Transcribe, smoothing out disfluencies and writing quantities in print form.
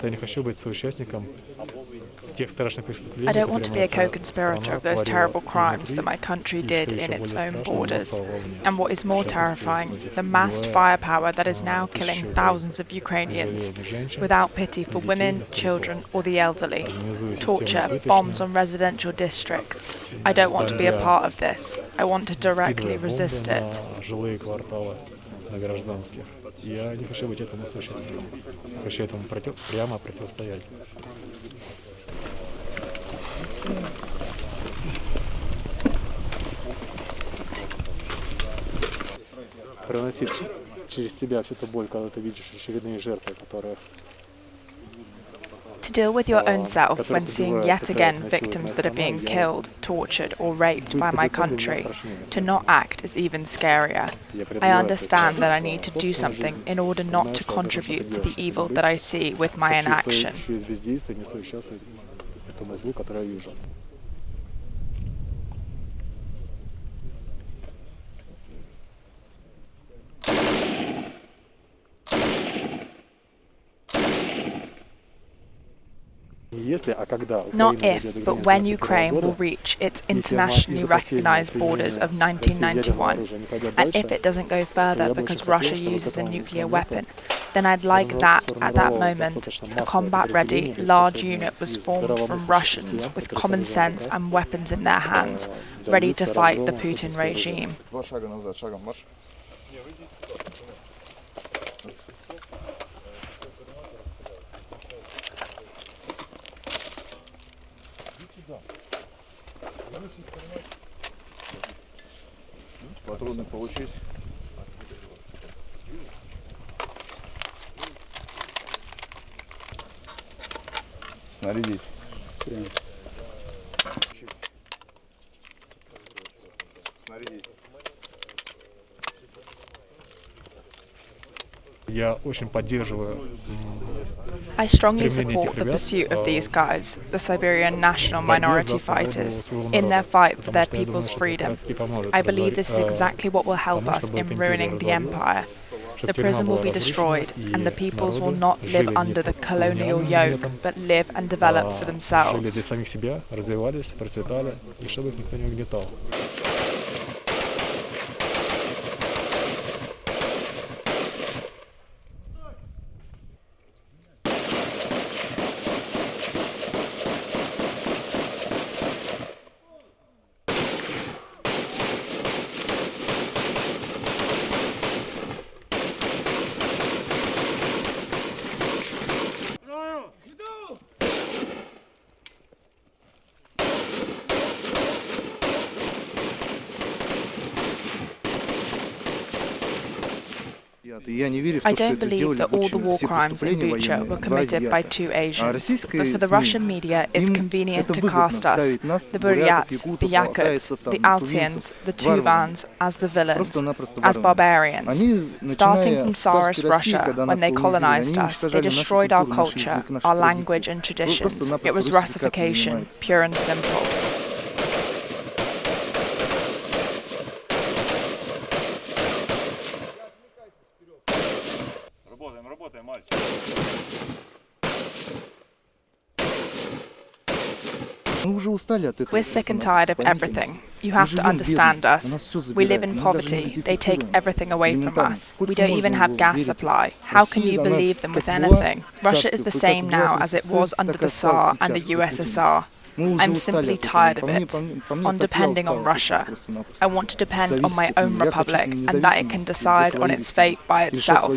I don't want to be a co-conspirator of those terrible crimes that my country did in its own borders. And what is more terrifying, the massed firepower that is now killing thousands of Ukrainians, without pity for women, children, or the elderly. Torture, bombs on residential districts. I don't want to be a part of this. I want to directly resist it. Я не хочу быть этому соучастником. Хочу этому прямо противостоять. Проносить через себя всю эту боль, когда ты видишь очередные жертвы, которых To deal with your own self when seeing yet again victims that are being killed, tortured, or raped by my country, to not act is even scarier. I understand that I need to do something in order not to contribute to the evil that I see with my inaction. Not if, but when Ukraine will reach its internationally recognized borders of 1991, and if it doesn't go further because Russia uses a nuclear weapon, then I'd like that, at that moment, a combat-ready, large unit was formed from Russians with common sense and weapons in their hands, ready to fight the Putin regime. Патроны получить. Снарядить. Снарядить. Я очень поддерживаю. I strongly support the pursuit of these guys, the Siberian national minority fighters, in their fight for their people's freedom. I believe this is exactly what will help us in ruining the empire. The prison will be destroyed, and the peoples will not live under the colonial yoke, but live and develop for themselves. I don't believe that all the war crimes in Bucha were committed by two Asians, but for the Russian media it's convenient to cast us, the Buryats, the Yakuts, the Altians, the Tuvans, as the villains, as barbarians. Starting from Tsarist Russia, when they colonized us, they destroyed our culture, our language and traditions. It was Russification, pure and simple. We're sick and tired of everything. You have to understand us. We live in poverty. They take everything away from us. We don't even have gas supply. How can you believe them with anything? Russia is the same now as it was under the Tsar and the USSR. I'm simply tired of it, on depending on Russia. I want to depend on my own republic and that it can decide on its fate by itself.